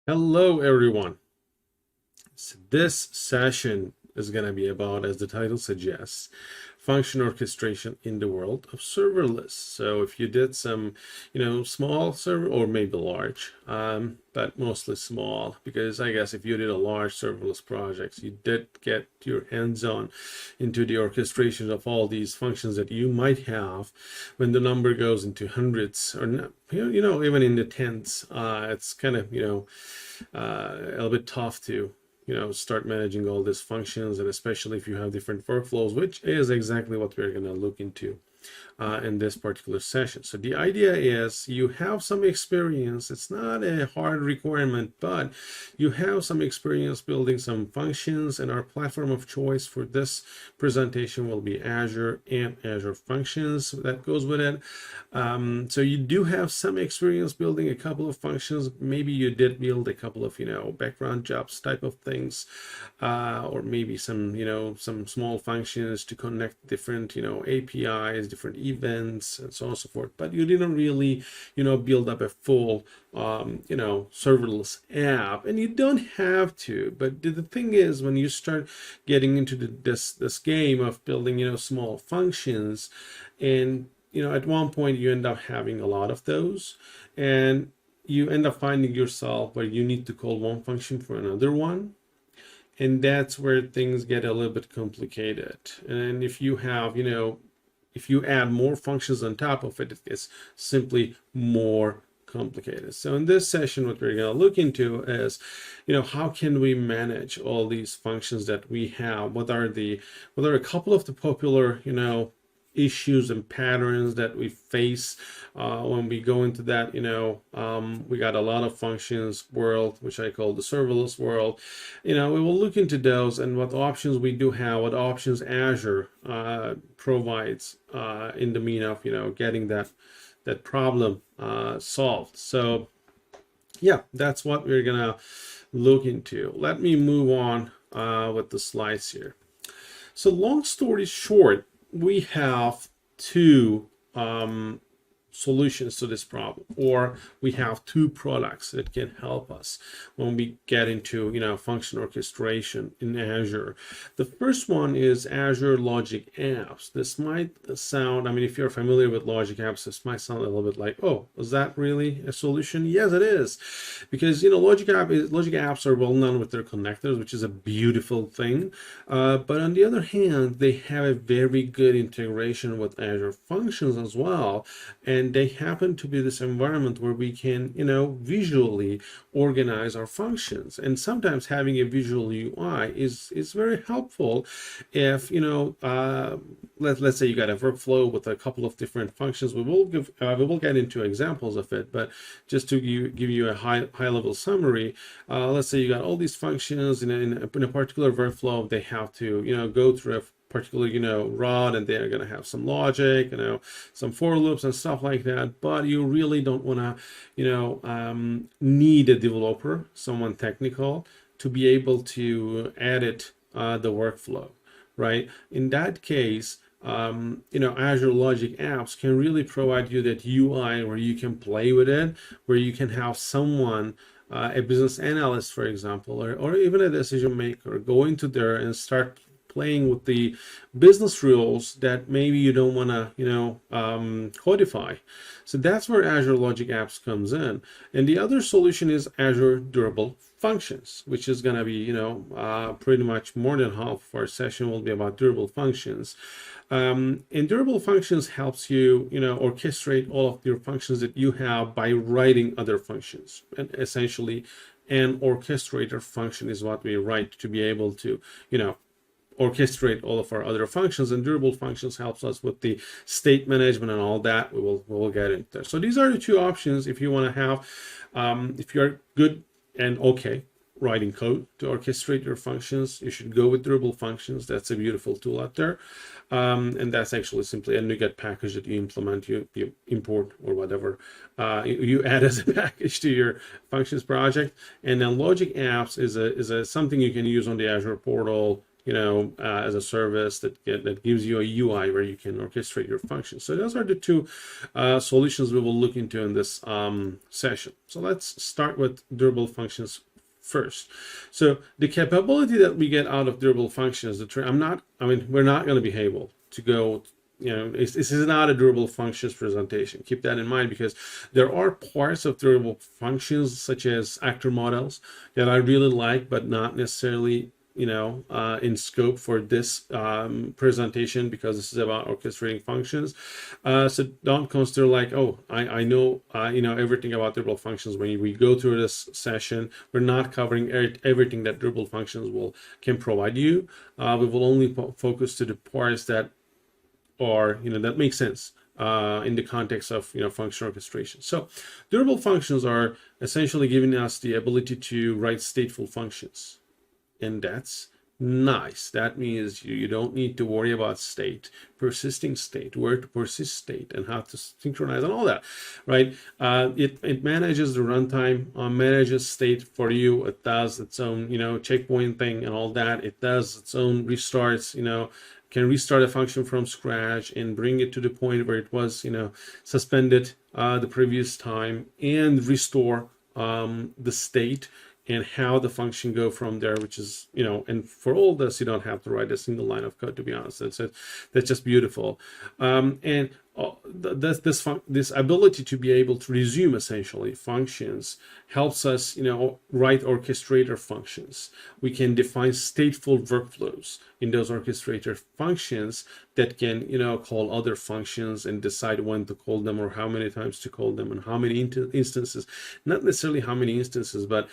Hello, everyone. So this session is going to be about, as the title suggests, function orchestration in the world of serverless. So if you did some, small server or maybe large, but mostly small, because I guess if you did a large serverless projects, you did get your hands on into the orchestration of all these functions that you might have when the number goes into hundreds or not, even in the tens. It's kind of, a little bit tough to start managing all these functions, and especially if you have different workflows, which is exactly what we're going to look into in this particular session. So the idea is you have some experience. It's not a hard requirement, but you have some experience building some functions, and our platform of choice for this presentation will be Azure and Azure Functions that goes with it. So you do have some experience building a couple of functions. Maybe you did build a couple of, background jobs type of things, or maybe some small functions to connect different, APIs, different events, and so on and so forth. But you didn't really, build up a full, serverless app, and you don't have to. But the thing is, when you start getting into this game of building, small functions, and at one point you end up having a lot of those, and you end up finding yourself where you need to call one function for another one, and that's where things get a little bit complicated. And if you have, if you add more functions on top of it, it gets simply more complicated. So in this session, what we're going to look into is, how can we manage all these functions that we have? What are a couple of the popular, issues and patterns that we face when we go into that. We got a lot of functions world, which I call the serverless world. We will look into those and what options we do have, what options Azure provides in the mean of getting that problem solved. So yeah, that's what we're gonna look into. Let me move on with the slides here. So long story short, we have two solutions to this problem, or we have two products that can help us when we get into function orchestration in Azure. The first one is Azure Logic Apps. This might sound, if you're familiar with Logic Apps, this might sound a little bit like, oh, is that really a solution? Yes, it is, because Logic Apps are well known with their connectors, which is a beautiful thing, but on the other hand, they have a very good integration with Azure Functions as well, and they happen to be this environment where we can visually organize our functions. And sometimes having a visual UI is very helpful if let's say you got a workflow with a couple of different functions. We will get into examples of it, but just to give you a high level summary, let's say you got all these functions in a particular workflow. They have to go through a particular rod, and they're going to have some logic, some for loops and stuff like that. But you really don't want to need a developer, someone technical, to be able to edit the workflow, right? In that case, Azure Logic Apps can really provide you that UI where you can play with it, where you can have someone, a business analyst, for example, or even a decision maker, go into there and start playing with the business rules that maybe you don't want to codify. So that's where Azure Logic Apps comes in. And the other solution is Azure Durable Functions, which is going to be pretty much more than half of our session will be about durable functions. And durable functions helps you orchestrate all of your functions that you have by writing other functions. And essentially an orchestrator function is what we write to be able to orchestrate all of our other functions, and durable functions helps us with the state management and all that. We'll get into there. So these are the two options if you want to have, if you're good and okay writing code to orchestrate your functions, you should go with durable functions. That's a beautiful tool out there. And that's actually simply a NuGet package that you implement, you import or whatever, you add as a package to your functions project. And then Logic Apps is something you can use on the Azure portal, as a service that gives you a UI where you can orchestrate your functions. So those are the two solutions we will look into in this session. So let's start with durable functions first. So the capability that we get out of durable functions, we're not going to be able to go, this is not a durable functions presentation. Keep that in mind, because there are parts of durable functions such as actor models that I really like, but not necessarily in scope for this presentation, because this is about orchestrating functions. So don't consider like, oh, I know everything about durable functions. When we go through this session, we're not covering everything that durable functions can provide you. We will only focus to the parts that are that make sense in the context of function orchestration. So durable functions are essentially giving us the ability to write stateful functions. And that's nice. That means you don't need to worry about state, persisting state, where to persist state, and how to synchronize and all that, right? It manages the runtime, manages state for you. It does its own, checkpoint thing and all that. It does its own restarts, can restart a function from scratch and bring it to the point where it was, suspended the previous time, and restore the state and how the function go from there, which is, and for all this, you don't have to write a single line of code, to be honest. That's just beautiful. And this ability to be able to resume essentially functions helps us, write orchestrator functions. We can define stateful workflows in those orchestrator functions that can, call other functions and decide when to call them or how many times to call them and how many instances, not necessarily how many instances, but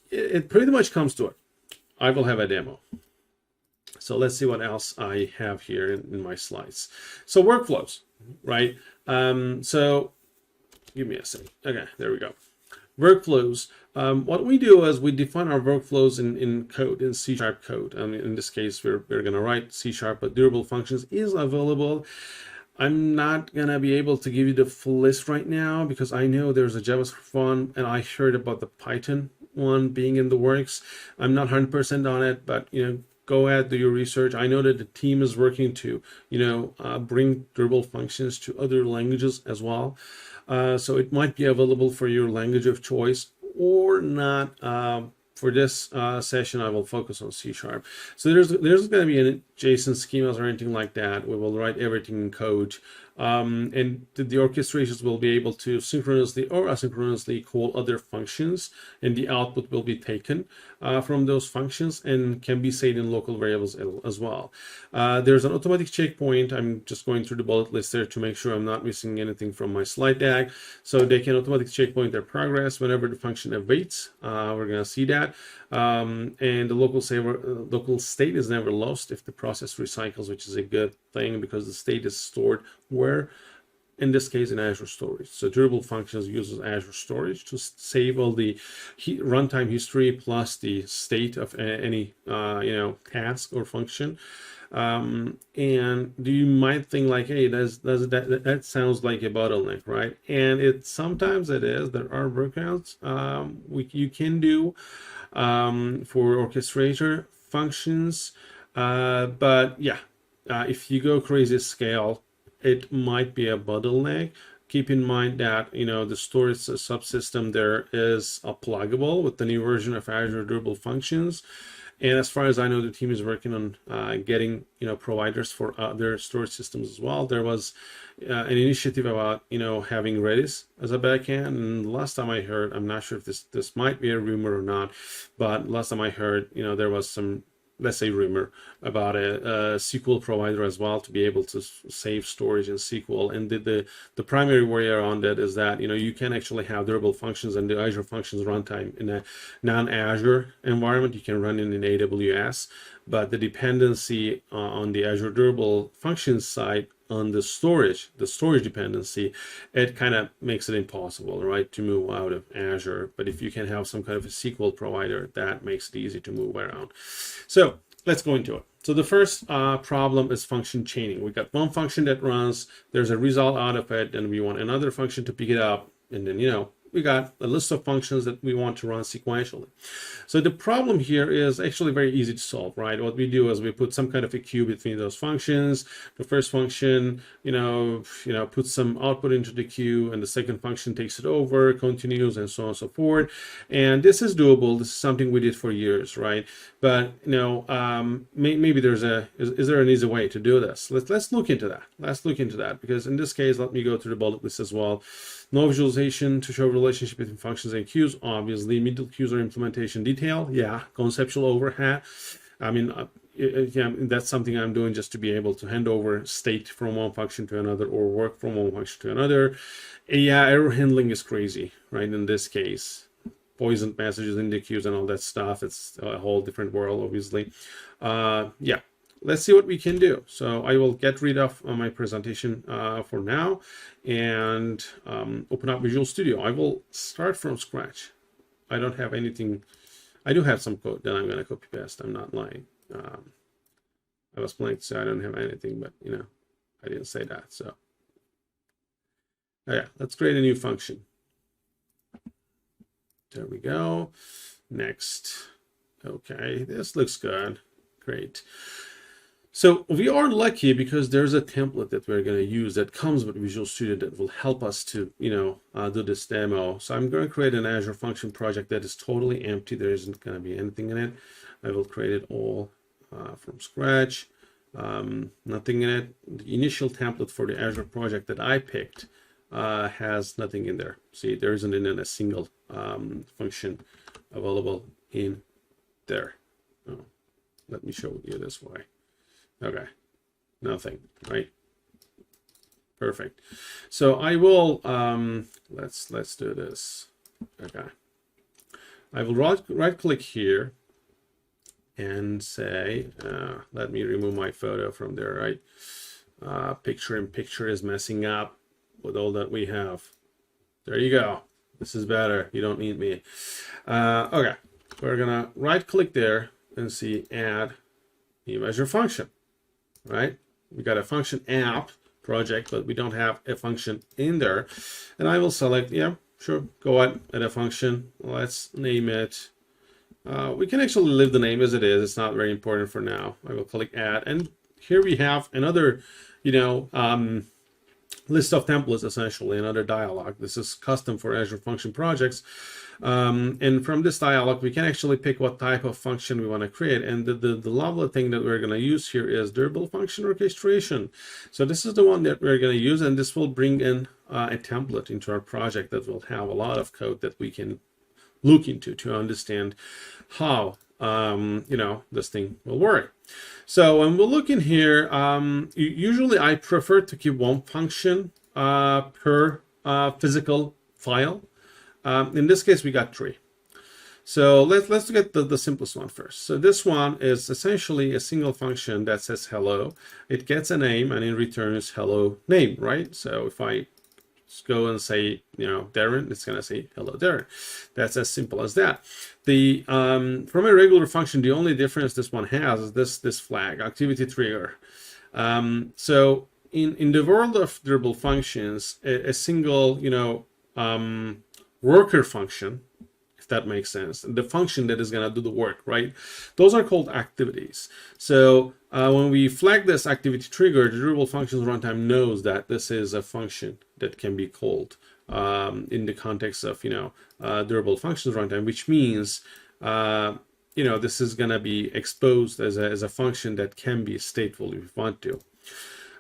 it pretty much comes to it. I will have a demo. So let's see what else I have here in my slides. So workflows, right? So give me a second. Okay, there we go. Workflows. What we do is we define our workflows in code, in C# code. In this case, we're going to write C#, but durable functions is available. I'm not going to be able to give you the full list right now, because I know there's a JavaScript one, and I heard about the Python one being in the works. I'm not 100% on it, but go ahead, do your research. I know that the team is working to bring durable functions to other languages as well, so it might be available for your language of choice or not. For this session, I will focus on C#. So there's going to be any JSON schemas or anything like that. We will write everything in code. And the orchestrations will be able to synchronously or asynchronously call other functions, and the output will be taken from those functions and can be saved in local variables as well. There's an automatic checkpoint. I'm just going through the bullet list there to make sure I'm not missing anything from my slide deck. So they can automatically checkpoint their progress whenever the function awaits. We're going to see that. And the local state is never lost if the process recycles, which is a good thing, because the state is stored where, in this case, in Azure storage. So durable functions uses Azure storage to save all the runtime history plus the state of any task or function. And you might think like, hey, that sounds like a bottleneck, right? And sometimes it is. There are workarounds you can do for orchestrator functions, but yeah, if you go crazy scale, it might be a bottleneck. Keep in mind that the storage subsystem there is pluggable with the new version of Azure Durable Functions. And as far as I know, the team is working on getting providers for other storage systems as well. There was an initiative about having Redis as a backend, and last time I heard, I'm not sure if this might be a rumor or not, but last time I heard there was some, let's say, rumor about a SQL provider as well to be able to save storage in SQL. And the primary worry around that is that you can actually have durable functions and the Azure Functions runtime in a non-Azure environment. You can run it in AWS, but the dependency on the Azure Durable Functions side on the storage dependency, it kind of makes it impossible, right, to move out of Azure. But if you can have some kind of a SQL provider, that makes it easy to move around. So let's go into it. So the first problem is function chaining. We got one function that runs, there's a result out of it, and we want another function to pick it up, and then we got a list of functions that we want to run sequentially. So the problem here is actually very easy to solve, right? What we do is we put some kind of a queue between those functions. The first function, puts some output into the queue, and the second function takes it over, continues, and so on and so forth. And this is doable. This is something we did for years, right? But maybe is there an easy way to do this? Let's look into that. Let's look into that, because in this case, let me go to the bullet list as well. No visualization to show relationship between functions and queues. Obviously, middle queues are implementation detail. Yeah, conceptual overhead. I mean, that's something I'm doing just to be able to hand over state from one function to another, or work from one function to another. Yeah, error handling is crazy, right? In this case, poisoned messages in the queues and all that stuff. It's a whole different world, obviously. Yeah. Let's see what we can do. So I will get rid of my presentation for now and open up Visual Studio. I will start from scratch. I don't have anything. I do have some code that I'm going to copy paste. I'm not lying. I was planning to say I don't have anything, but I didn't say that. So yeah, let's create a new function. There we go. Next. Okay, this looks good. Great. So we are lucky because there's a template that we're going to use that comes with Visual Studio that will help us to, do this demo. So I'm going to create an Azure function project that is totally empty. There isn't going to be anything in it. I will create it all from scratch. Nothing in it. The initial template for the Azure project that I picked has nothing in there. See, there isn't even a single function available in there. Oh, let me show you this way. Okay, nothing, right? Perfect. So I will let's do this. Okay, I will right click here and say let me remove my photo from there, right? Picture in picture is messing up with all that we have. There you go. This is better. You don't need me. Okay, we're gonna right click there and see add new Azure function. Right, we got a function app project, but we don't have a function in there. And I will select, yeah, sure, go ahead, add a function. Let's name it. We can actually leave the name as it is. It's not very important for now. I will click add, and here we have another, list of templates, essentially another dialog. This is custom for Azure function projects. And from this dialog, we can actually pick what type of function we want to create. And the lovely thing that we're going to use here is durable function orchestration. So this is the one that we're going to use, and this will bring in a template into our project that will have a lot of code that we can look into to understand how this thing will work. So when we look in here, usually I prefer to keep one function per physical file. In this case, we got 3. So let's look at the simplest one first. So this one is essentially a single function that says hello. It gets a name and in return is hello name, right? So if I go and say, Daron, it's going to say hello Daron. That's as simple as that. The from a regular function, the only difference this one has is this flag, activity trigger. So in the world of durable functions, a single, worker function, if that makes sense, the function that is going to do the work, right? Those are called activities. So when we flag this activity trigger, the durable functions runtime knows that this is a function that can be called in the context of durable functions runtime, which means this is going to be exposed as a function that can be stateful if you want to.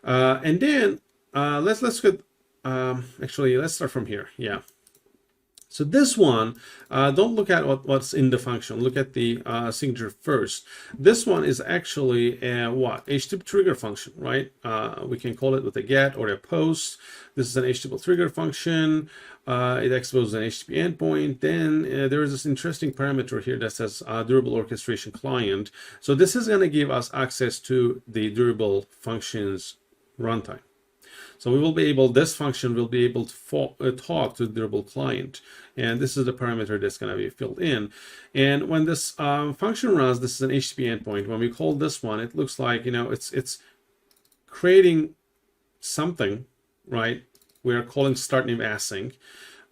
And then let's get actually let's start from here. Yeah. So this one, don't look at what's in the function. Look at the signature first. This one is actually a HTTP trigger function, right? We can call it with a get or a post. This is an HTTP trigger function. It exposes an HTTP endpoint. Then there is this interesting parameter here that says durable orchestration client. So this is going to give us access to the durable functions runtime. So we will be able, this function will be able to talk to the durable client. And this is the parameter that's going to be filled in. And when this function runs, this is an HTTP endpoint. When we call this one, it looks like, it's creating something, right? We are calling start name async.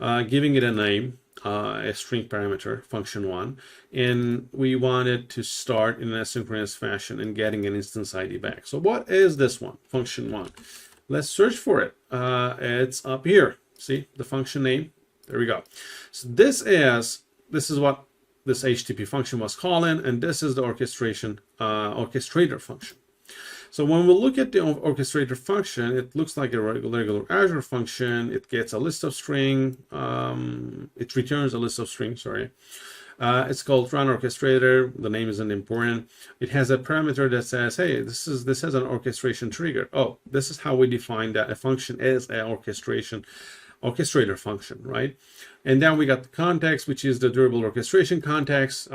giving it a name, a string parameter, function1, and we want it to start in an asynchronous fashion and getting an instance ID back. So what is this one, function1? Let's search for it. It's up here. See the function name? There we go. So this is what this HTTP function was calling, and this is the orchestrator function. So when we look at the orchestrator function, it looks like a regular Azure function. It gets a list of string. It returns a list of string, sorry. It's called run orchestrator. The name isn't important. It has a parameter that says, hey, this has an orchestration trigger. Oh, this is how we define that a function is an orchestrator function, right? And then we got the context, which is the durable orchestration context.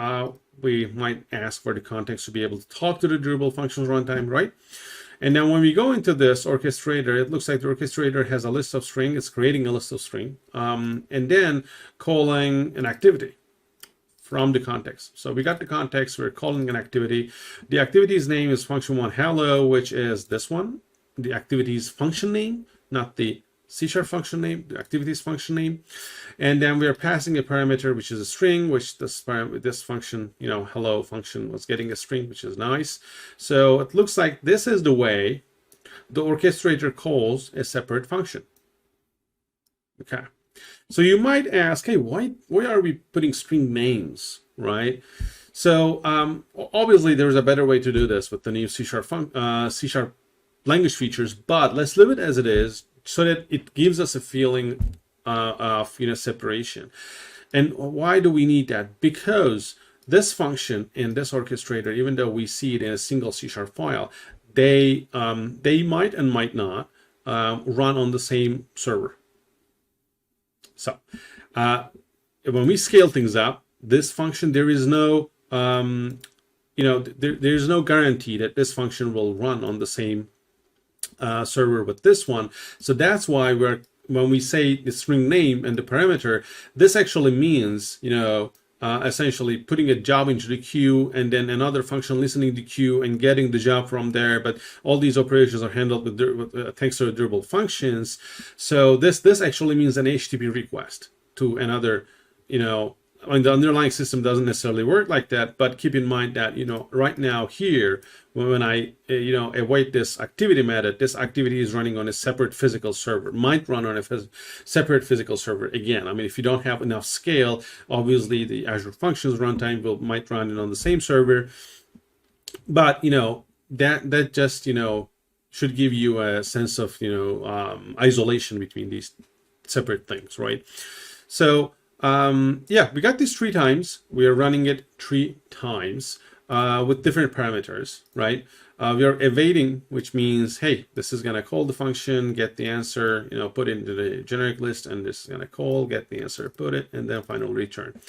We might ask for the context to be able to talk to the durable functions runtime, right? And then when we go into this orchestrator, it looks like the orchestrator has a list of string. It's creating a list of string, and then calling an activity from the context. So we got the context, we're calling an activity. The activity's name is function1 hello, which is this one. The activity's function name, not the C# function name, the activities function name. And then we are passing a parameter, which is a string, which this function, hello function was getting a string, which is nice. So it looks like this is the way the orchestrator calls a separate function. Okay. So you might ask, hey, why are we putting string names, right? So obviously there's a better way to do this with the new C# language features, but let's leave it as it is, so that it gives us a feeling of separation. And why do we need that? Because this function in this orchestrator, even though we see it in a single C# file, they might and might not run on the same server. So when we scale things up, this function, there is no there's no guarantee that this function will run on the same server with this one. So that's why when we say the string name and the parameter, this actually means essentially putting a job into the queue and then another function listening to the queue and getting the job from there. But all these operations are handled with thanks to durable functions. So this actually means an HTTP request to another, the underlying system doesn't necessarily work like that, but keep in mind that, right now here, when I, await this activity method, this activity is running on a separate physical server, might run on a separate physical server. Again, I mean, if you don't have enough scale, obviously the Azure Functions runtime might run it on the same server. But, that just, should give you a sense of, isolation between these separate things, right? So, we got this 3 times. We are running it 3 times with different parameters, right? We are evading, which means, hey, this is going to call the function, get the answer, put it into the generic list, and this is going to call, get the answer, put it, and then final return.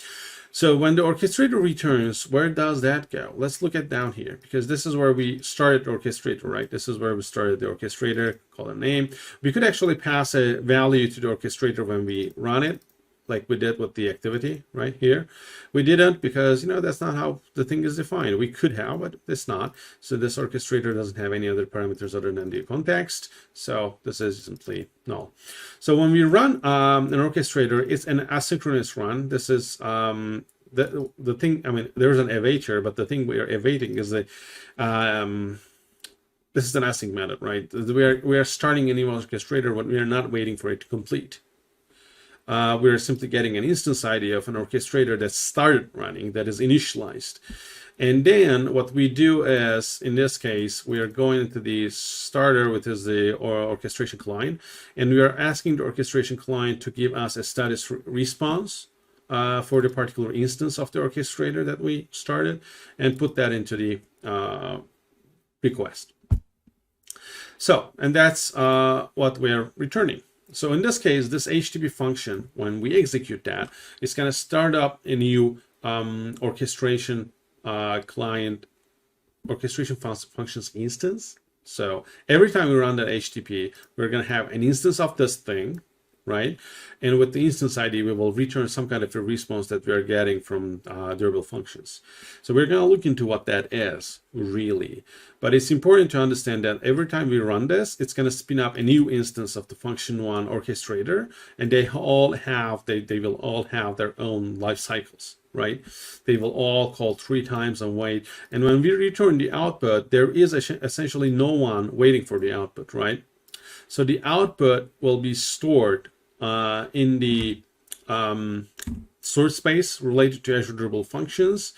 So when the orchestrator returns, where does that go? Let's look at down here, because this is where we started the orchestrator, right? This is where we started the orchestrator, call a name. We could actually pass a value to the orchestrator when we run it, like we did with the activity right here. We didn't because, that's not how the thing is defined. We could have, but it's not. So this orchestrator doesn't have any other parameters other than the context. So this is simply null. So when we run an orchestrator, it's an asynchronous run. This is the thing, there's an evator, but the thing we are evading is this is an async method, right? We are starting a new orchestrator, but we are not waiting for it to complete. We're simply getting an instance ID of an orchestrator that started running, that is initialized. And then what we do is, in this case, we are going into the starter, which is the orchestration client, and we are asking the orchestration client to give us a status response for the particular instance of the orchestrator that we started, and put that into the request. So, and that's what we're returning. So in this case, this HTTP function, when we execute that, it's going to start up a new orchestration client, orchestration functions instance. So every time we run that HTTP, we're going to have an instance of this thing, right? And with the instance ID, we will return some kind of a response that we are getting from durable functions. So we're going to look into what that is really. But it's important to understand that every time we run this, it's going to spin up a new instance of the function one orchestrator, and they all have they will all have their own life cycles, right? They will all call 3 times and wait. And when we return the output, there is essentially no one waiting for the output, right? So the output will be stored in the source space related to Azure Durable Functions.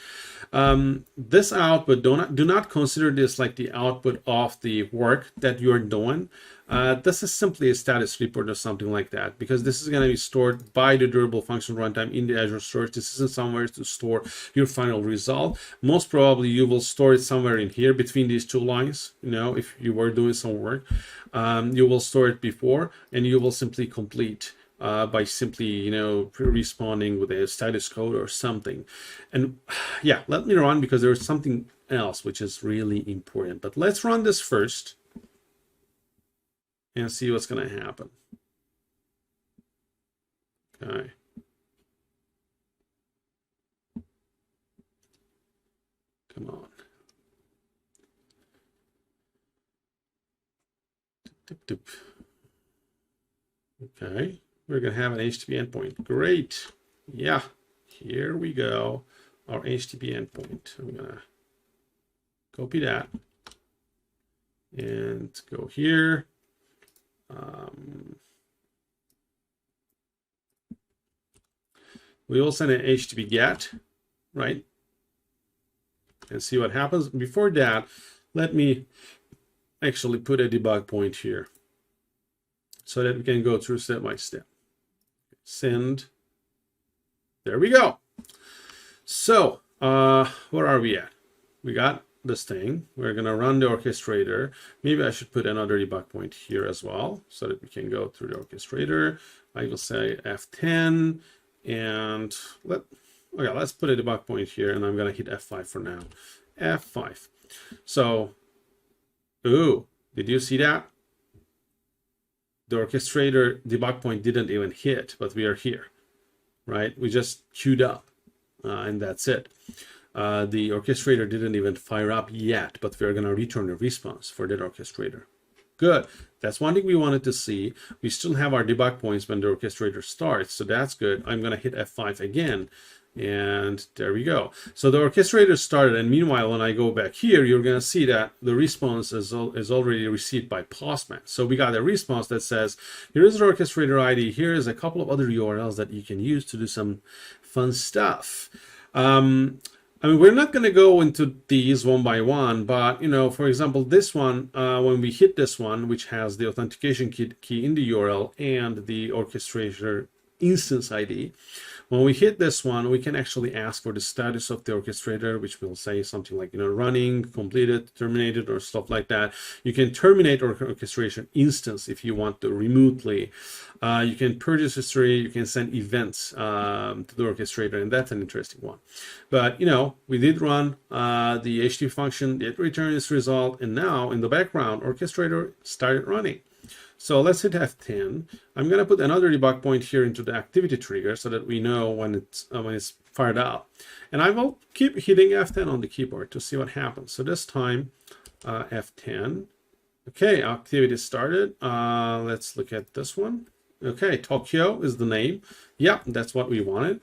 This output, do not consider this like the output of the work that you're doing. This is simply a status report or something like that, because this is going to be stored by the durable function runtime in the Azure storage. This isn't somewhere to store your final result. Most probably you will store it somewhere in here between these 2 lines. You know, if you were doing some work, you will store it before, and you will simply complete by simply, you know, responding with a status code or something. And yeah, let me run, because there's something else which is really important. But let's run this first and see what's going to happen. Okay. Come on. Okay. We're going to have an HTTP endpoint. Great. Yeah. Here we go. Our HTTP endpoint. I'm going to copy that and go here. We will send an HTTP GET, right? And see what happens. Before that, let me actually put a debug point here so that we can go through step by step. Send. There we go. So where are we at? We got this thing. We're going to run the orchestrator. Maybe I should put another debug point here as well so that we can go through the orchestrator. I will say F10 and let's put a debug point here, and I'm going to hit F5 for now. F5. So, ooh, did you see that? The orchestrator debug point didn't even hit, but we are here, right? We just queued up, and that's it. The orchestrator didn't even fire up yet, but we're going to return a response for that orchestrator. Good. That's one thing we wanted to see. We still have our debug points when the orchestrator starts, so that's good. I'm going to hit F5 again, and there we go. So the orchestrator started, and meanwhile, when I go back here, you're going to see that the response is already received by Postman. So we got a response that says, here is the orchestrator ID. Here is a couple of other URLs that you can use to do some fun stuff. I mean, we're not going to go into these one by one, but, you know, for example, this one, when we hit this one, which has the authentication key in the URL and the orchestrator instance ID, when we hit this one, we can actually ask for the status of the orchestrator, which will say something like, you know, running, completed, terminated, or stuff like that. You can terminate orchestration instance if you want to remotely. You can purchase history, you can send events to the orchestrator, and that's an interesting one. But, you know, we did run the HTTP function, it returned its result, and now in the background, orchestrator started running. So let's hit F10. I'm going to put another debug point here into the activity trigger so that we know when it's fired up. And I will keep hitting F10 on the keyboard to see what happens. So this time, F10. Okay, activity started. Let's look at this one. Okay, Tokyo is the name. Yeah, that's what we wanted.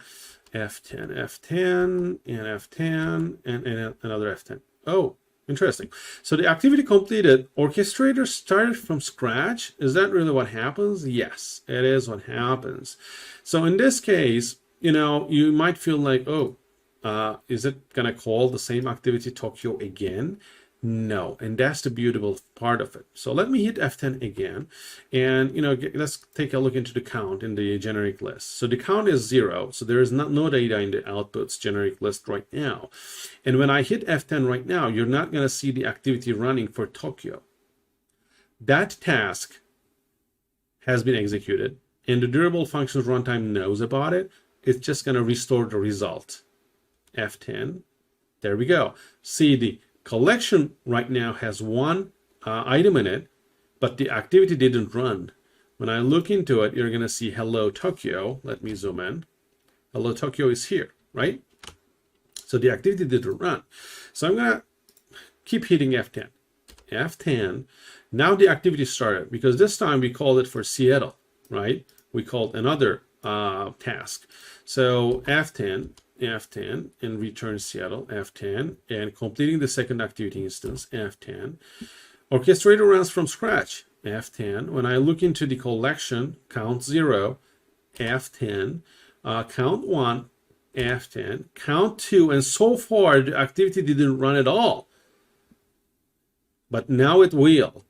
F10, F10, and F10, and another F10. Oh, interesting. So the activity completed, orchestrator started from scratch. Is that really what happens? Yes, it is what happens. So in this case, you know, you might feel like, oh, is it going to call the same activity Tokyo again? No, and that's the beautiful part of it. So let me hit F10 again, and you know, let's take a look into the count in the generic list. So the count is 0, so there is no data in the outputs generic list right now. And when I hit F10 right now, you're not going to see the activity running for Tokyo. That task has been executed, and the durable functions runtime knows about it. It's just going to restore the result. F10, there we go. See, the collection right now has one item in it, but the activity didn't run. When I look into it, you're going to see hello Tokyo. Let me zoom in. Hello Tokyo is here, right? So the activity didn't run. So I'm going to keep hitting F10. F10. Now the activity started, because this time we called it for Seattle, right? We called another task. So F10, and return Seattle, F10, and completing the second activity instance, F10. Orchestrator runs from scratch, F10. When I look into the collection, count 0, F10, count 1, F10, count 2, and so far the activity didn't run at all. But now it will.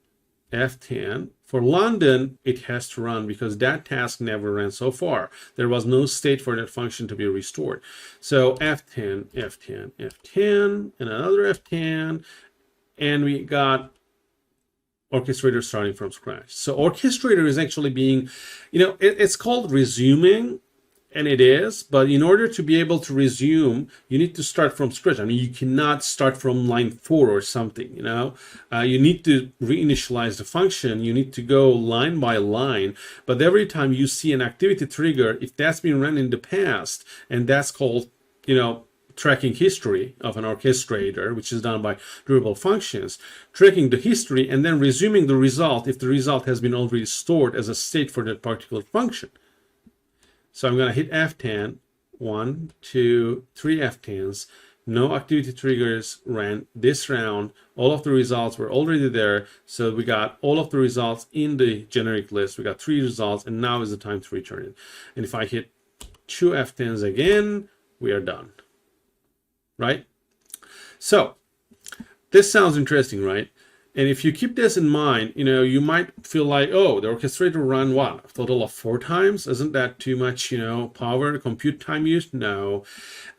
F10. For London, it has to run because that task never ran so far. There was no state for that function to be restored. So F10, F10, F10, and another F10, and we got Orchestrator starting from scratch. So Orchestrator is actually being, it's called resuming, and it is, but in order to be able to resume, you need to start from scratch. I mean, you cannot start from line 4 or something, you need to reinitialize the function. You need to go line by line, but every time you see an activity trigger, if that's been run in the past, and that's called, tracking history of an orchestrator, which is done by durable functions, tracking the history and then resuming the result if the result has been already stored as a state for that particular function. So I'm going to hit F10, 1, 2, 3 F10s. No activity triggers ran this round. All of the results were already there. So we got all of the results in the generic list. We got 3 results, and now is the time to return it. And if I hit 2 F10s again, we are done. Right? So this sounds interesting, right? And if you keep this in mind, you might feel like, oh, the orchestrator ran what? A total of 4 times? Isn't that too much, power, compute time used? No.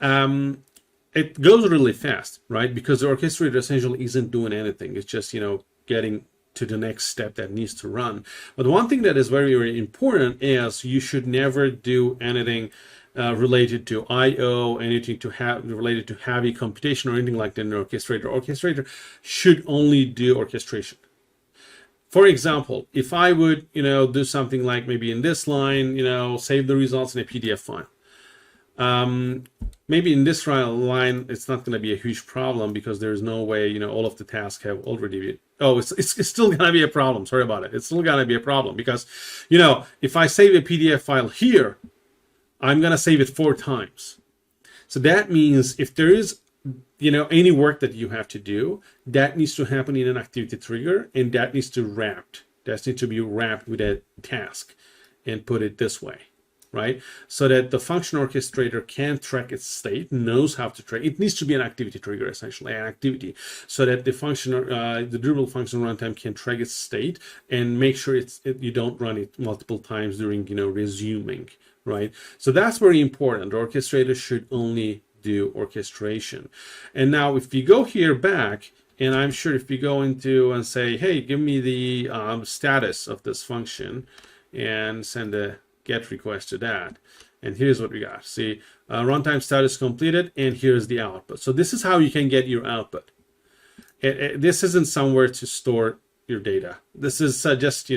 It goes really fast, right? Because the orchestrator essentially isn't doing anything. It's just, getting to the next step that needs to run. But one thing that is very, very important is you should never do anything related to I/O, anything related to heavy computation or anything like that in an orchestrator. Orchestrator should only do orchestration. For example, if I would, do something like maybe in this line, save the results in a PDF file. Maybe in this line, it's not going to be a huge problem because there's no way, all of the tasks have already been. Oh, it's still going to be a problem. Sorry about it. It's still going to be a problem because, if I save a PDF file here, I'm going to save it 4 times. So that means if there is, any work that you have to do, that needs to happen in an activity trigger, and that needs to be wrapped with a task and put it this way, right? So that the function orchestrator can track its state, knows how to track. It needs to be an activity trigger, essentially, an activity, so that the function, the durable function runtime can track its state and make sure you don't run it multiple times during, resuming. Right, so that's very important. The orchestrator should only do orchestration. And now, if we go here back, and I'm sure if we go into and say, "Hey, give me the status of this function," and send a GET request to that, and here's what we got. See, runtime status completed, and here's the output. So this is how you can get your output. This isn't somewhere to store your data. This is just,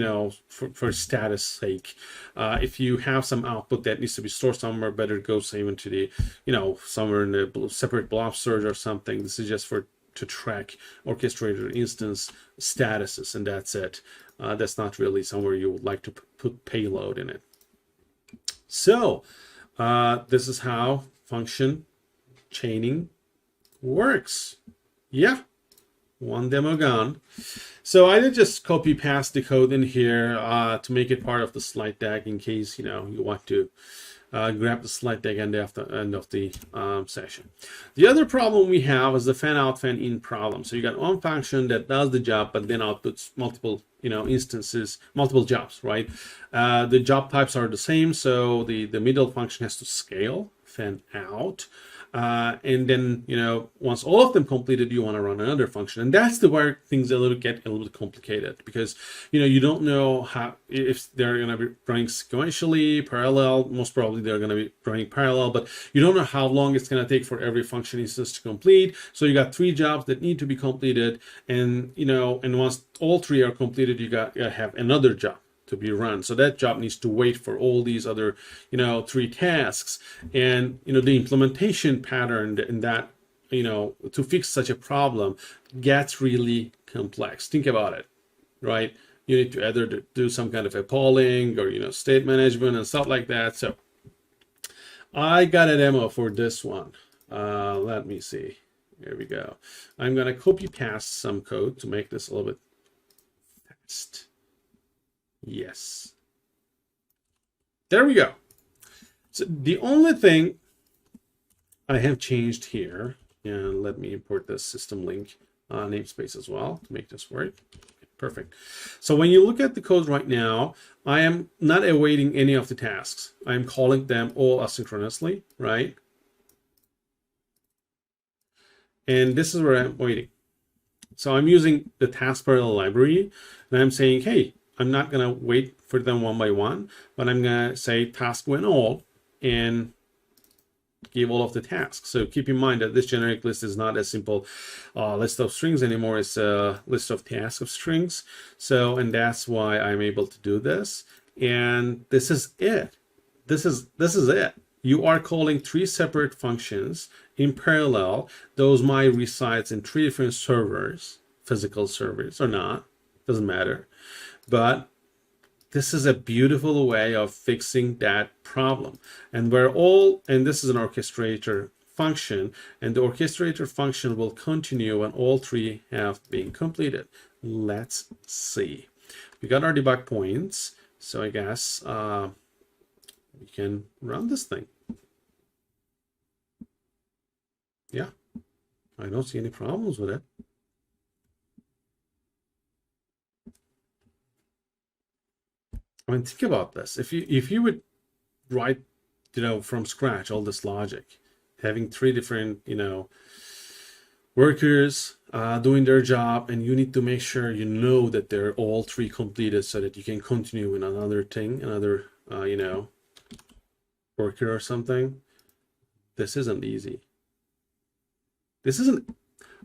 for status sake. If you have some output that needs to be stored somewhere, better go save into the, somewhere in a separate blob storage or something. This is just to track orchestrator instance statuses, and that's it. That's not really somewhere you would like to put payload in it. So this is how function chaining works. Yeah. One demo gone. So I did just copy paste the code in here to make it part of the slide deck in case you want to grab the slide deck at the end of the session. The other problem we have is the fan out, fan in problem. So you got one function that does the job, but then outputs multiple instances, multiple jobs, right? The job types are the same, so the middle function has to scale, fan out. And then, once all of them completed, you want to run another function. And that's where things get a little bit complicated because, you don't know if they're going to be running sequentially, parallel. Most probably they're going to be running parallel, but you don't know how long it's going to take for every function instance to complete. So you got 3 jobs that need to be completed. And, and once all 3 are completed, you got to have another job. to be run. So that job needs to wait for all these other, 3 tasks. And, the implementation pattern in that, to fix such a problem gets really complex. Think about it, right? You need to either do some kind of a polling or, state management and stuff like that. So I got a demo for this one. Let me see. Here we go. I'm going to copy paste some code to make this a little bit fast. Yes. There we go. So the only thing I have changed here, and let me import this system link namespace as well to make this work. Perfect. So when you look at the code right now, I am not awaiting any of the tasks. I'm calling them all asynchronously, right? And this is where I'm waiting. So I'm using the task parallel library, and I'm saying, hey, I'm not going to wait for them one by one, but I'm going to say task when all and give all of the tasks. So keep in mind that this generic list is not a simple list of strings anymore. It's a list of tasks of strings. So, and that's why I'm able to do this. And this is it. This is it. You are calling 3 separate functions in parallel. Those might reside in 3 different servers, physical servers or not, doesn't matter. But this is a beautiful way of fixing that problem. And this is an orchestrator function, and the orchestrator function will continue when all 3 have been completed. Let's see. We got our debug points, so I guess we can run this thing. Yeah, I don't see any problems with it. I mean, think about this. If you would write, from scratch all this logic, having 3 different, workers doing their job, and you need to make sure that they're all 3 completed so that you can continue in another thing, another, worker or something. This isn't easy. This isn't.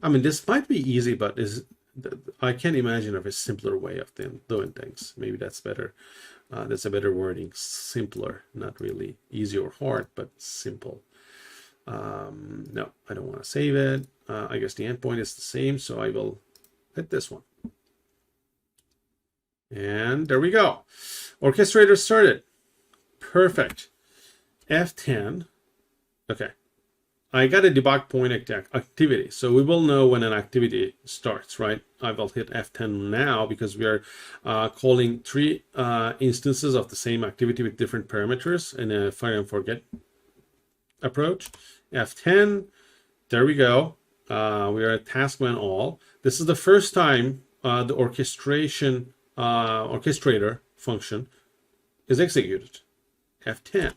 I mean, this might be easy, but I can't imagine of a simpler way of doing things. Maybe that's better. That's a better wording. Simpler, not really easy or hard, but simple. No, I don't want to save it. I guess the endpoint is the same, so I will hit this one. And there we go. Orchestrator started. Perfect. F10. Okay. I got a debug point activity, so we will know when an activity starts, right? I will hit F10 now because we are calling 3 instances of the same activity with different parameters in a find and forget approach. F10, there we go. We are at task when all. This is the first time the orchestrator function is executed. F10.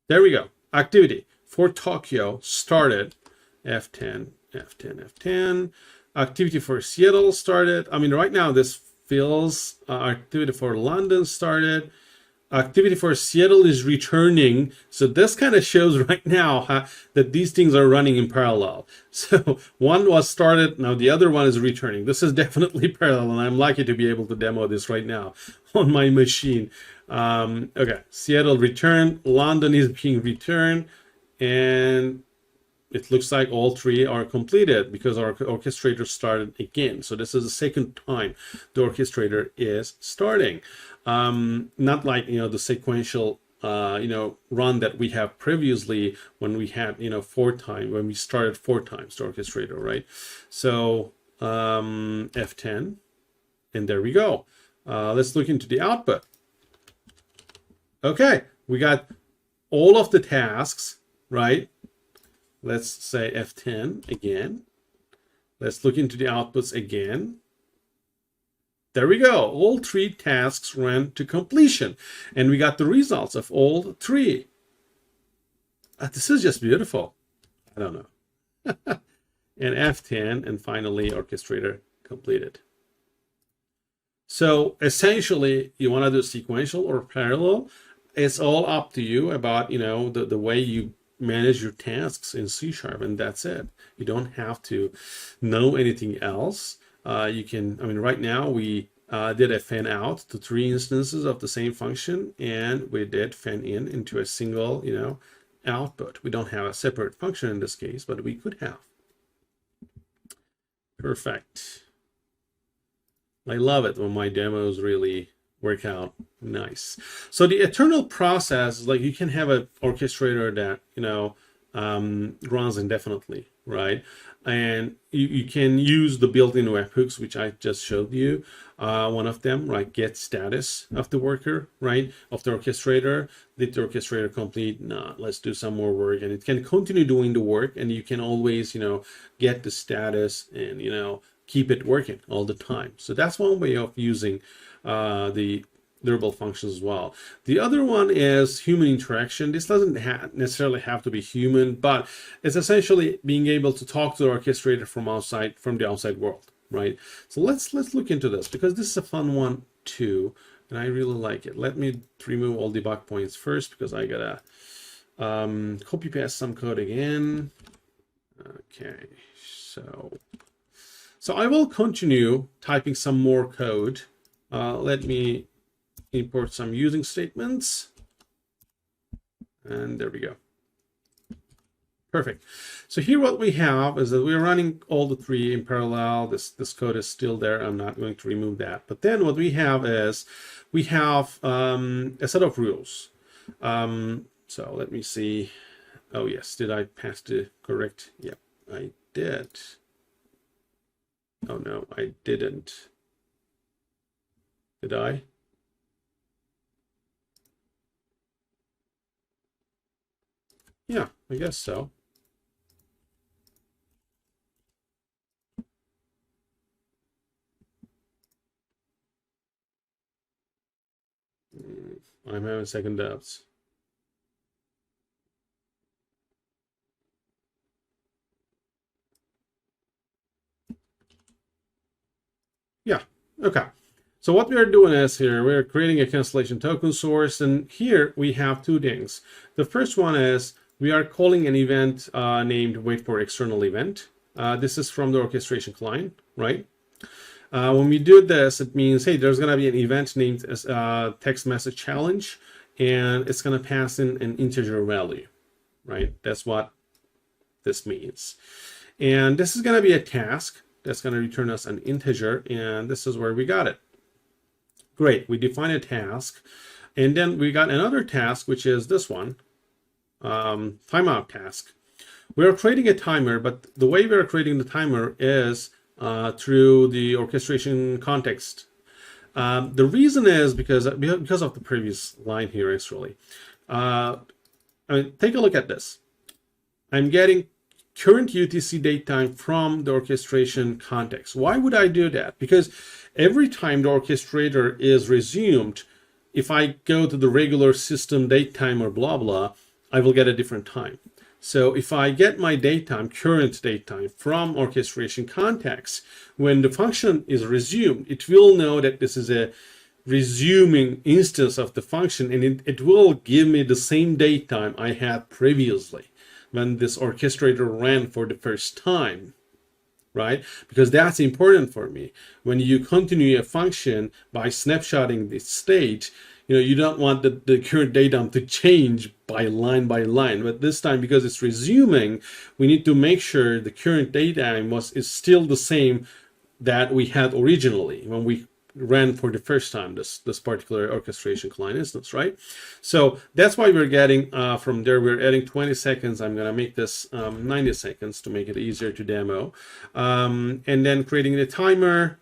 There we go. Activity for Tokyo started. F10, F10, F10. Activity for Seattle started. I mean, right now this feels activity for London started. Activity for Seattle is returning. So this kind of shows right now that these things are running in parallel. So one was started, now the other one is returning. This is definitely parallel, and I'm lucky to be able to demo this right now on my machine. Okay, Seattle returned, London is being returned, and it looks like all 3 are completed because our orchestrator started again. So this is the second time the orchestrator is starting. Not like, the sequential, run that we have previously when we had, when we started 4 times the orchestrator, right? So F10, and there we go. Let's look into the output. Okay, we got all of the tasks, right? Let's say F10 again. Let's look into the outputs again. There we go. All 3 tasks ran to completion, and we got the results of all 3. This is just beautiful. I don't know. And F10, and finally orchestrator completed. So essentially, you want to do sequential or parallel. It's all up to you about, the way you manage your tasks in C#, and that's it. You don't have to know anything else. You can, right now we did a fan out to 3 instances of the same function, and we did fan in into a single, output. We don't have a separate function in this case, but we could have. Perfect. I love it when my demos really work out nice. So the eternal process is like you can have an orchestrator that, runs indefinitely, right? And you can use the built-in webhooks, which I just showed you. One of them, right? Get status of the worker, right? Of the orchestrator. Did the orchestrator complete? No, let's do some more work. And it can continue doing the work, and you can always, get the status and, keep it working all the time. So that's one way of using the durable functions as well. The other one is human interaction. This doesn't necessarily have to be human, but it's essentially being able to talk to the orchestrator from the outside world, right? So let's look into this, because this is a fun one too, and I really like it. Let me remove all debug points first, because I gotta copy paste some code again. Okay, so I will continue typing some more code. Let me import some using statements, and there we go. Perfect. So here what we have is that we're running all the 3 in parallel. This code is still there. I'm not going to remove that. But then what we have is we have a set of rules. So let me see. Oh yes, did I pass the correct? Yep, I did. Oh no, I didn't. Did I? Yeah, I guess so. I'm having second doubts. Yeah, okay. So what we are doing is here, we're creating a cancellation token source, and here we have 2 things. The first one is we are calling an event named wait for external event. This is from the orchestration client, right? When we do this, it means, hey, there's going to be an event named text message challenge, and it's going to pass in an integer value, right? That's what this means. And this is going to be a task that's going to return us an integer, and this is where we got it. Great, we define a task, and then we got another task, which is this one, timeout task. We're creating a timer, but the way we're creating the timer is through the orchestration context. The reason is because of the previous line here, actually. Take a look at this. I'm getting current UTC date time from the orchestration context. Why would I do that? Because every time the orchestrator is resumed, if I go to the regular system date time or blah, blah, I will get a different time. So if I get my date time, current date time from orchestration context, when the function is resumed, it will know that this is a resuming instance of the function, and it will give me the same date time I had previously when this orchestrator ran for the first time, right? Because that's important for me. When you continue a function by snapshotting the state, you don't want the current datetime to change by line, but this time, because it's resuming, we need to make sure the current datetime is still the same that we had originally when we ran for the first time this particular orchestration client instance, right? So that's why we're getting from there, we're adding 20 seconds. I'm going to make this 90 seconds to make it easier to demo. And then creating the timer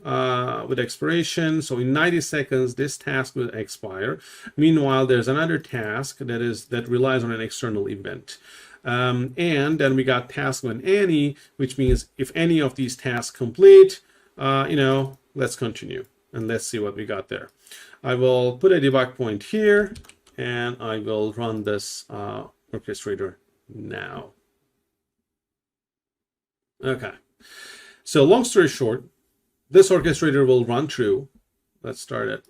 with expiration. So in 90 seconds, this task will expire. Meanwhile, there's another task that relies on an external event. And then we got task when any, which means if any of these tasks complete, let's continue. And let's see what we got there. I will put a debug point here, and I will run this orchestrator now. Okay. So long story short, this orchestrator will run through. Let's start it.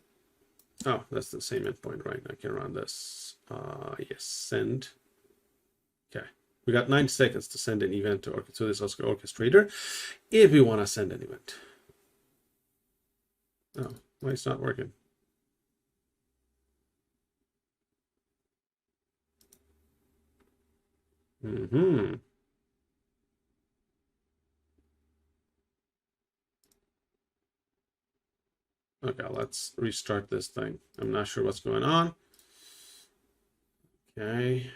Oh, that's the same endpoint, right? I can run this. Yes, send. Okay. We got 90 seconds to send an event to this orchestrator if we want to send an event. Oh, Why it's not working? Okay, let's restart this thing. I'm not sure what's going on. Okay.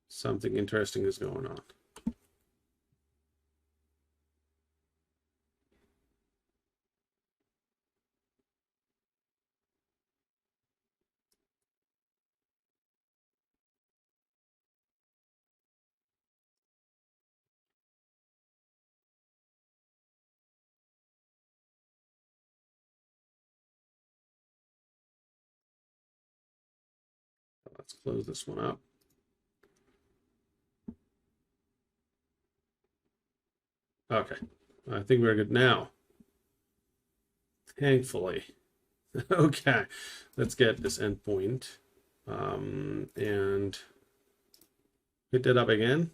Something interesting is going on. Let's close this one up. Okay, I think we're good now. Thankfully. Okay, let's get this endpoint and hit that up again.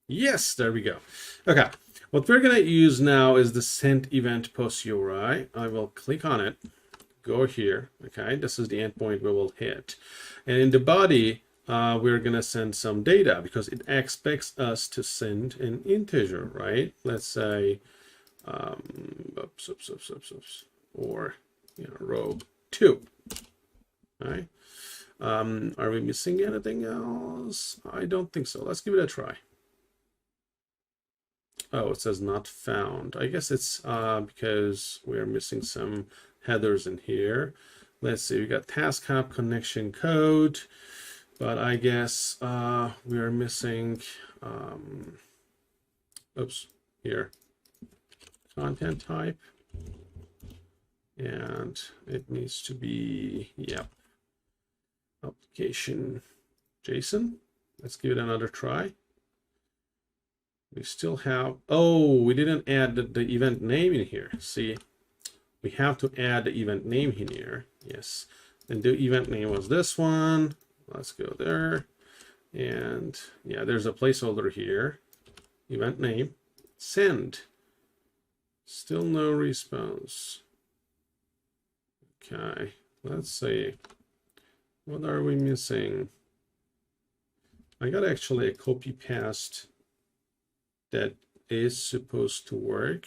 Yes, there we go. Okay, what we're gonna use now is the send event post URI. I will click on it, go here. Okay, this is the endpoint we will hit, and in the body we're gonna send some data because it expects us to send an integer, right? Let's say or row 2. All right. Are we missing anything else? I don't think so. Let's give it a try. Oh, it says not found. I guess it's because we're missing some headers in here. Let's see, we got task hub connection code, but I guess we are missing, here, content type. And it needs to be, yep, application JSON. Let's give it another try. We still have, oh, we didn't add the event name in here. See, we have to add the event name in here. Yes, and the event name was this one. Let's go there. And yeah, there's a placeholder here. Event name, send. Still no response. Okay, let's see. What are we missing? I got actually a copy paste that is supposed to work.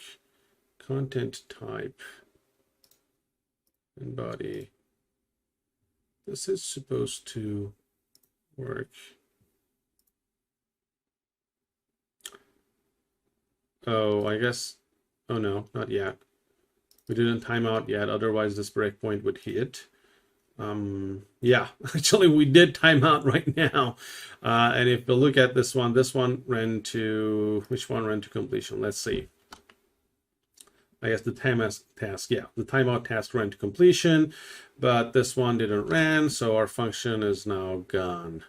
Content type and body. This is supposed to work. Oh, I guess, oh no, not yet. We didn't time out yet, otherwise this breakpoint would hit. Yeah, actually we did time out right now. And if we look at this one ran to, which one ran to completion? Let's see. I guess the timeout task, yeah, the timeout task ran to completion, but this one didn't run, so our function is now gone.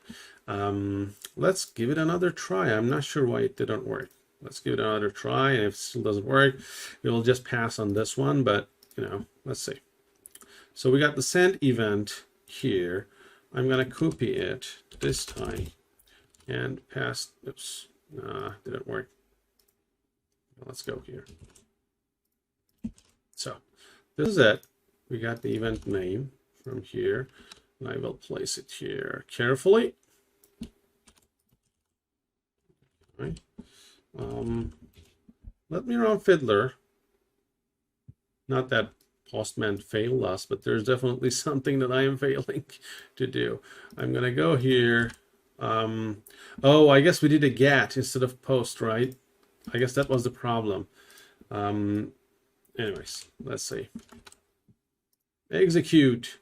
Let's give it another try. I'm not sure why it didn't work. Let's give it another try, and if it still doesn't work, we'll just pass on this one, but, let's see. So we got the send event here. I'm going to copy it this time and pass, oops, didn't work. Let's go here. So this is it. We got the event name from here, and I will place it here carefully. All right. Let me run Fiddler. Not that Postman failed us, but there's definitely something that I am failing to do. I'm gonna go here. Oh, I guess we did a get instead of post, right? I guess that was the problem. Anyways, let's see. Execute.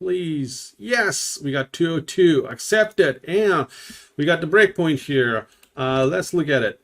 Please. Yes, we got 202. Accepted. And we got the breakpoint here. Let's look at it.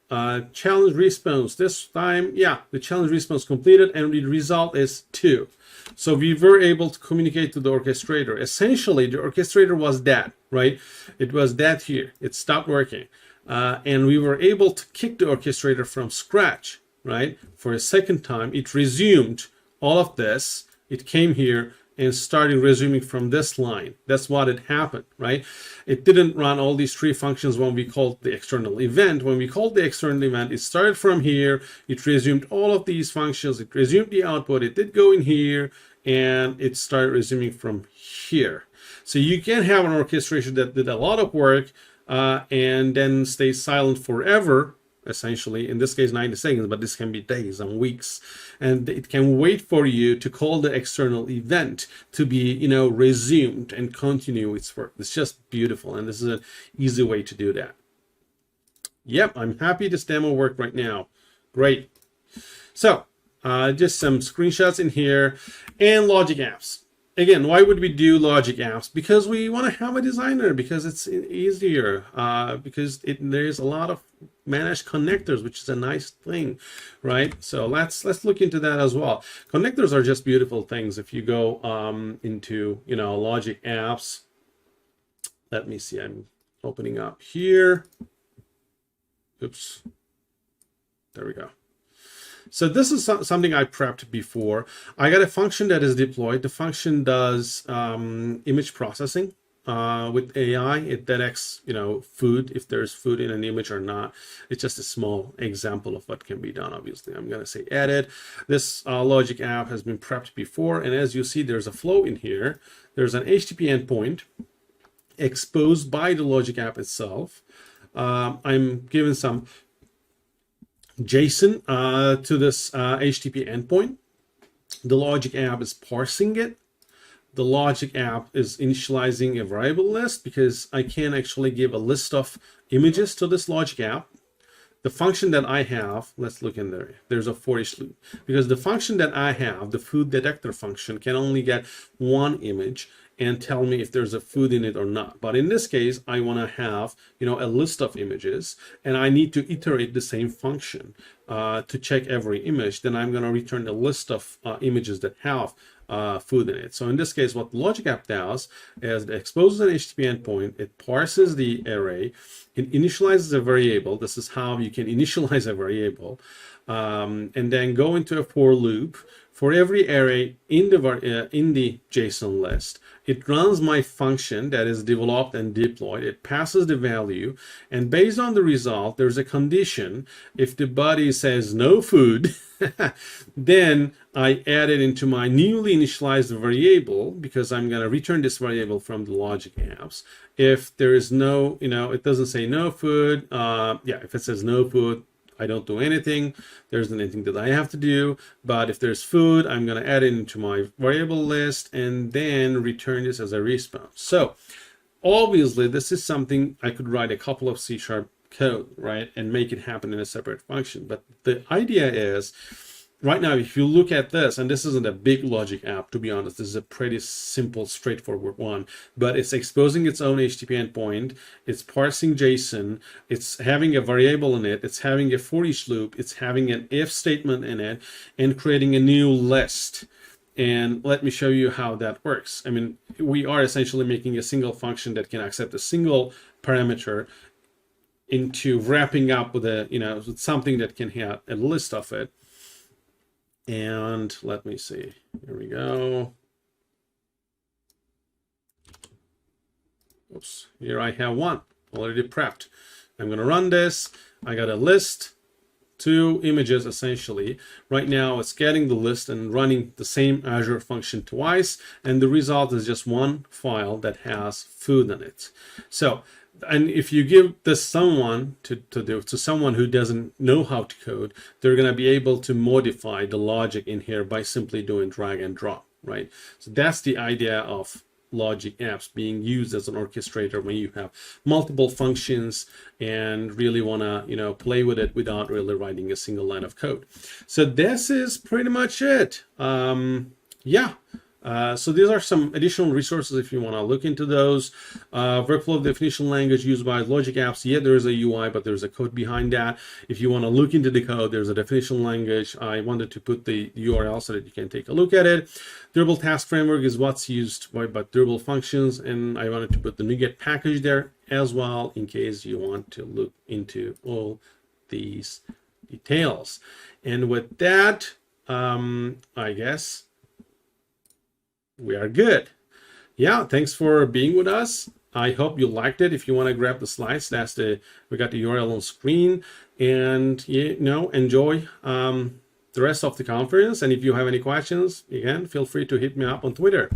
Challenge response. This time, yeah, the challenge response completed, and the result is 2. So we were able to communicate to the orchestrator. Essentially, the orchestrator was dead, right? It was dead here. It stopped working. And we were able to kick the orchestrator from scratch, right? For a second time, it resumed all of this. It came here, and starting resuming from this line. That's what had happened, right? It didn't run all these three functions when we called the external event. When we called the external event, it started from here, it resumed all of these functions, it resumed the output, it did go in here, and it started resuming from here. So you can have an orchestration that did a lot of work and then stay silent forever, essentially, in this case 90 seconds, but this can be days and weeks, and it can wait for you to call the external event to be resumed and continue its work. It's just beautiful, and this is an easy way to do that. Yep, I'm happy this demo worked right now. Great. So just some screenshots in here, and logic apps. Again, why would we do logic apps? Because we want to have a designer, because it's easier, because there's a lot of managed connectors, which is a nice thing, right? So let's look into that as well. Connectors are just beautiful things. If you go into logic apps, let me see, I'm opening up here. Oops, there we go. So this is something I prepped before. I got a function that is deployed. The function does image processing with AI. It detects, food, if there's food in an image or not. It's just a small example of what can be done. Obviously, I'm going to say edit. This logic app has been prepped before, and as you see, there's a flow in here. There's an HTTP endpoint exposed by the logic app itself. I'm giving some JSON to this HTTP endpoint. The logic app is parsing it. The logic app is initializing a variable list, because I can actually give a list of images to this logic app. The function that I have, let's look in there. There's a for each loop, because the function that I have, the food detector function, can only get one image and tell me if there's a food in it or not. But in this case, I want to have a list of images, and I need to iterate the same function to check every image. Then I'm going to return a list of images that have food in it. So in this case, what the logic app does is it exposes an HTTP endpoint, it parses the array, it initializes a variable. This is how you can initialize a variable, and then go into a for loop. For every array in the JSON list, it runs my function that is developed and deployed. It passes the value, and based on the result, there's a condition. If the body says no food, then I add it into my newly initialized variable, because I'm going to return this variable from the logic apps. If there is no, it doesn't say no food. If it says no food, I don't do anything. There's anything that I have to do. But if there's food, I'm going to add it into my variable list and then return this as a response. So obviously, this is something I could write a couple of C# code, right, and make it happen in a separate function. But the idea is, right now, if you look at this, and this isn't a big logic app, to be honest, this is a pretty simple, straightforward one, but it's exposing its own HTTP endpoint, it's parsing JSON, it's having a variable in it, it's having a for each loop, it's having an if statement in it, and creating a new list. And let me show you how that works. I mean, we are essentially making a single function that can accept a single parameter into wrapping up with with something that can have a list of it. And let me see, here we go. Oops, here I have one already prepped. I'm going to run this. I got a list, 2 images essentially. Right now it's getting the list and running the same Azure function twice, and the result is just one file that has food in it. So, and if you give this someone to someone who doesn't know how to code, they're going to be able to modify the logic in here by simply doing drag and drop, right? So that's the idea of logic apps being used as an orchestrator when you have multiple functions and really want to play with it without really writing a single line of code. So this is pretty much it. So these are some additional resources if you want to look into those. Workflow definition language used by logic apps. Yeah, there is a UI, but there's a code behind that. If you want to look into the code, there's a definition language. I wanted to put the URL so that you can take a look at it. Durable task framework is what's used by durable functions, and I wanted to put the NuGet package there as well in case you want to look into all these details. And with that, I guess We are good. Yeah, thanks for being with us. I hope you liked it. If you want to grab the slides, we got the URL on screen, and enjoy the rest of the conference. And if you have any questions, again, feel free to hit me up on Twitter.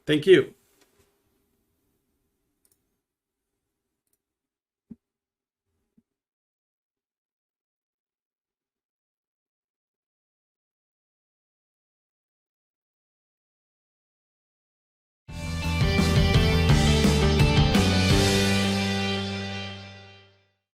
Thank you.